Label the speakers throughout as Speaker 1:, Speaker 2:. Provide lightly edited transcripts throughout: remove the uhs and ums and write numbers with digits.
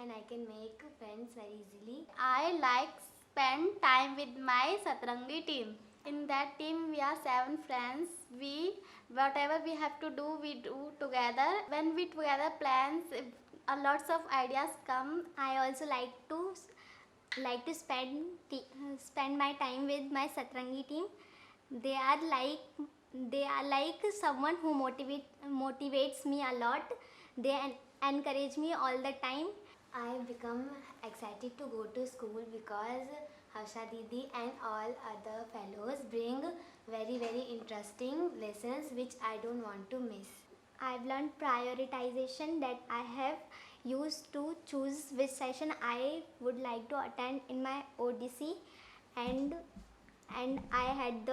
Speaker 1: and I can make friends very easily.
Speaker 2: I like spend time with my Satrangi team. In that team we are 7 friends. We whatever we have to do we do together. When we together plans, lots of ideas come.
Speaker 3: I also like to spend my time with my Satrangi team. They are like someone who motivates me a lot. They encourage me all the time.
Speaker 1: I become excited to go to school because Hafsa Didi and all other fellows bring very interesting lessons which I don't want to miss.
Speaker 3: I've learned prioritization, that I have used to choose which session I would like to attend in my ODC, and I had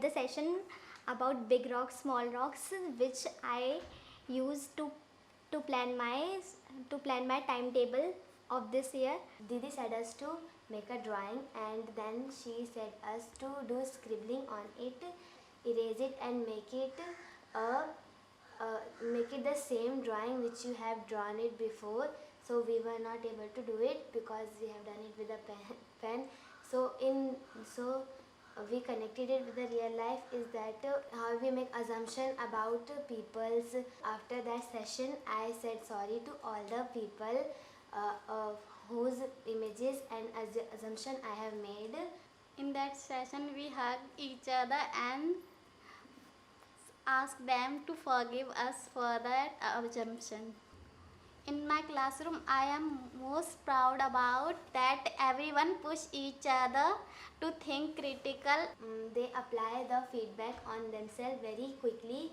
Speaker 3: the session about big rocks, small rocks, which I used to plan my timetable of this year.
Speaker 1: Didi said us to make a drawing, and then she said us to do scribbling on it, erase it and make it the same drawing which you have drawn it before. So we were not able to do it because we have done it with a pen. So we connected it with the real life is that how we make assumption about people's. After that session I said sorry to all the people whose images and assumption I have made.
Speaker 2: In that session we hug each other and ask them to forgive us for that assumption. In my classroom I am most proud about that everyone push each other to think critical.
Speaker 1: They apply the feedback on themselves very quickly.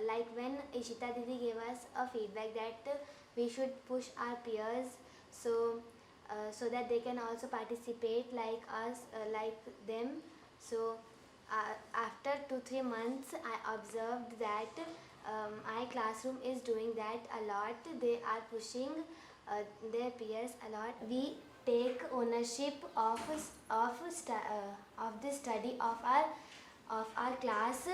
Speaker 1: Like when Ishita Didi gave us a feedback that we should push our peers so that they can also participate like us, like them. So after 2-3 months I observed that my classroom is doing that a lot. They are pushing their peers a lot. We take ownership of the study of our class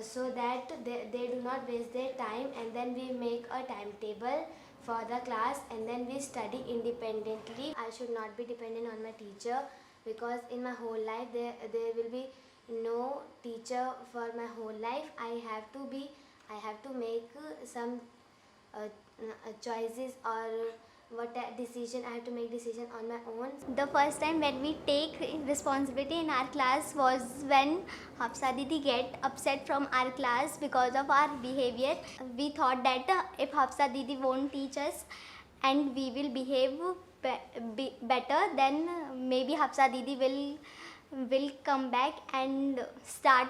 Speaker 1: so that they do not waste their time, and then we make a timetable for the class and then we study independently. I should not be dependent on my teacher because in my whole life there will be no teacher for my whole life. I have to make some choices or decision. I have to make decision on my own.
Speaker 3: The first time when we take responsibility in our class was when Hafsa Didi get upset from our class because of our behavior. We thought that if Hafsa Didi won't teach us and we will behave better, then maybe Hafsa Didi will come back and start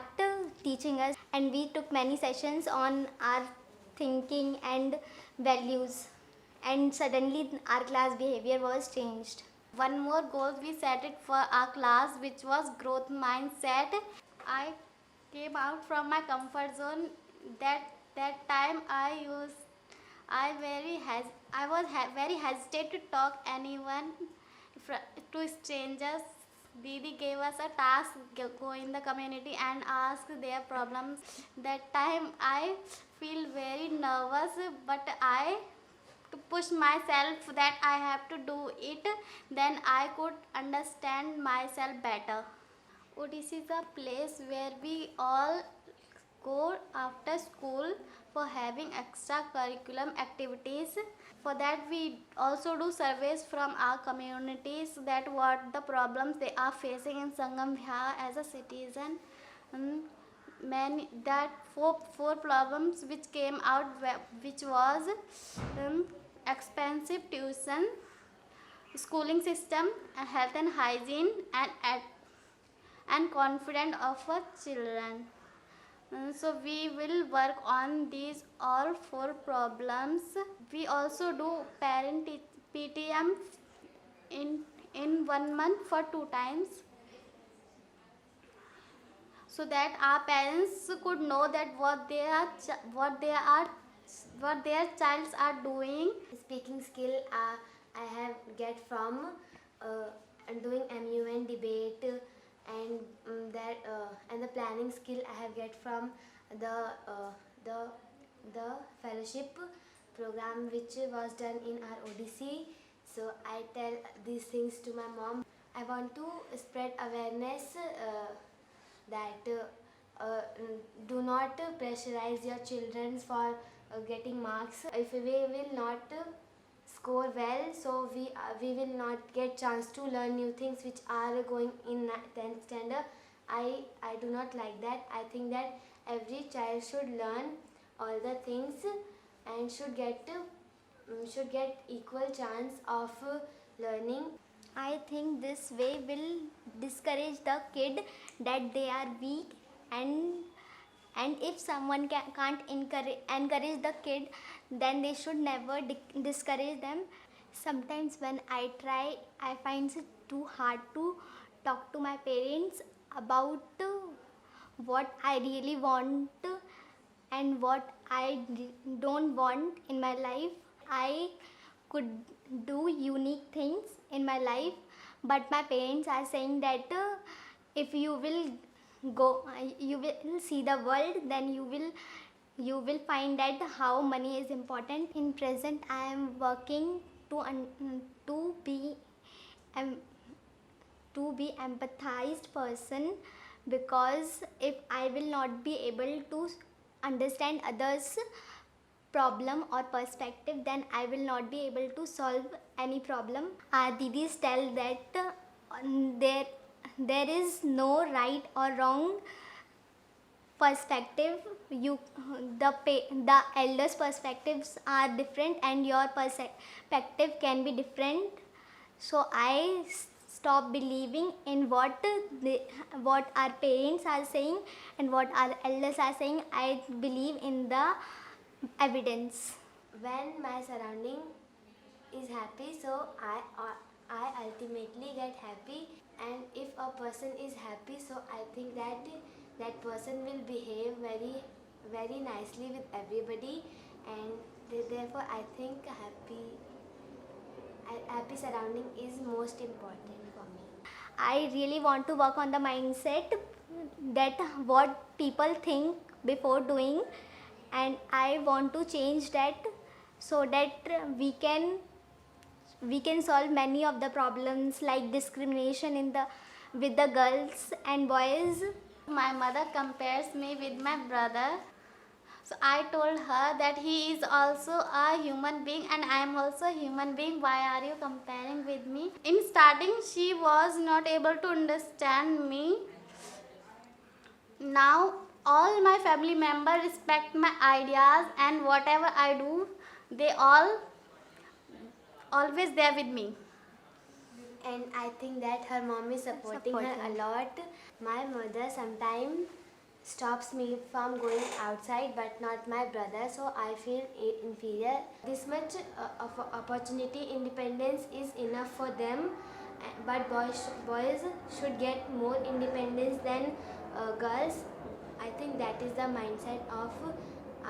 Speaker 3: teaching us. And we took many sessions on our thinking and values, and suddenly our class behavior was changed.
Speaker 2: One more goal we set it for our class, which was growth mindset. I came out from my comfort zone. That time I was very hesitant to talk anyone to strangers. Didi gave us a task, go in the community and ask their problems. That time I feel very nervous, but I to push myself that I have to do it, then I could understand myself better. OTC is a place where we all go after school for having extra curriculum activities. For that we also do surveys from our communities, that what the problems they are facing in Sangam Vihar as a citizen. Four problems which came out, which was expensive tuition, schooling system, health and hygiene, and confidence of our children. So we will work on these all 4 problems. We also do parent PTM in 1 month for 2 times, so that our parents could know that what their childs are doing.
Speaker 1: Speaking skill I have get from doing MUN debate, and and the planning skill I have get from the fellowship program which was done in our ODC. So I tell these things to my mom. I want to spread awareness that do not pressurize your children for getting marks. If we will not score well, so we will not get chance to learn new things which are going in 10th standard. I do not like that. I think that every child should learn all the things and should get equal chance of learning.
Speaker 3: I think this way will discourage the kid that they are weak, and if someone can't encourage the kid, then they should never discourage them. Sometimes when I try, I find it too hard to talk to my parents about what I really want and what I don't want in my life. I could do unique things in my life, but my parents are saying that if you will go, you will see the world, then you will find that how money is important. In present, I am working to be empathized person, because if I will not be able to understand others problem or perspective, then I will not be able to solve any problem. Our didis tell that there is no right or wrong perspective. The elders perspectives are different and your perspective can be different. So I stop believing in what our parents are saying and what our elders are saying. I believe in the evidence.
Speaker 1: When my surrounding is happy, so I ultimately get happy, and if a person is happy, so I think that that person will behave very nicely with everybody, and therefore I think happy surrounding is most important for me.
Speaker 3: I really want to work on the mindset that what people think before doing, and I want to change that so that we can solve many of the problems like discrimination with the girls and boys.
Speaker 2: My mother compares me with my brother. So I told her that he is also a human being and I am also a human being. Why are you comparing with me? In starting, she was not able to understand me. Now all my family members respect my ideas, and whatever I do, they all always there with me.
Speaker 1: And I think that her mom is supporting her a lot. My mother sometimes stops me from going outside, but not my brother, so I feel inferior. This much of opportunity, independence is enough for them, but boys should get more independence than girls. I think that is the mindset of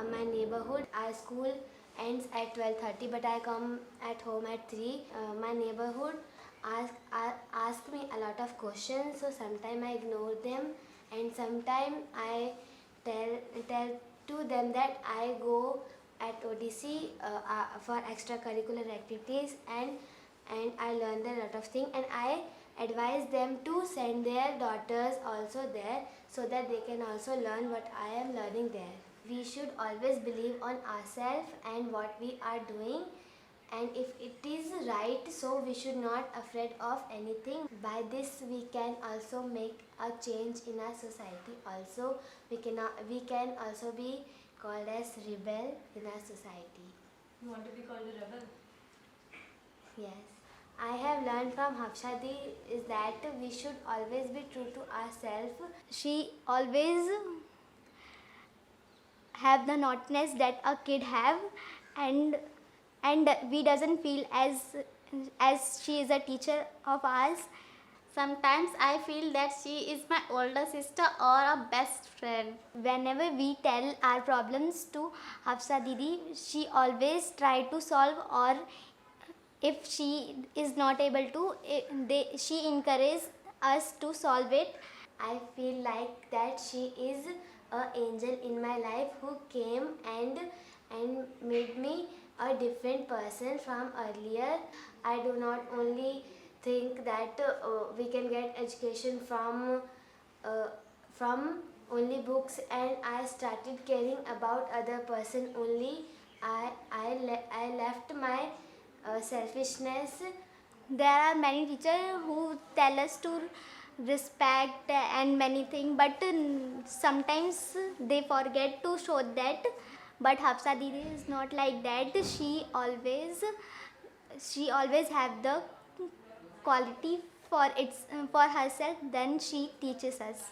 Speaker 1: my neighborhood. Our school ends at 12:30, but I come at home at 3. My neighborhood ask me a lot of questions, so sometimes I ignore them, and sometimes I tell to them that I go at ODC for extracurricular activities, and I learn a lot of things, and I advise them to send their daughters also there so that they can also learn what I am learning there. We should always believe on ourselves and what we are doing, and if it is right, so we should not afraid of anything. By this we can also make a change in our society. Also we can also be called as rebel in our society.
Speaker 4: You want to be called a rebel?
Speaker 1: Yes. I have learned from Hafsa di is that we should always be true to ourselves.
Speaker 3: She always have the naughtiness that a kid have, and we doesn't feel as she is a teacher of ours.
Speaker 2: Sometimes I feel that she is my older sister or a best friend.
Speaker 3: Whenever we tell our problems to Hafsa Didi, she always try to solve, or if she is not able to, she encourages us to solve it.
Speaker 1: I feel like that she is an angel in my life who came and made me a different person from earlier. I do not only think that we can get education from only books, and I started caring about other person only. I left my selfishness.
Speaker 3: There are many teachers who tell us to respect and many things, but sometimes they forget to show that. But Hafsa Didi is not like that. She always have the quality for herself. Then she teaches us.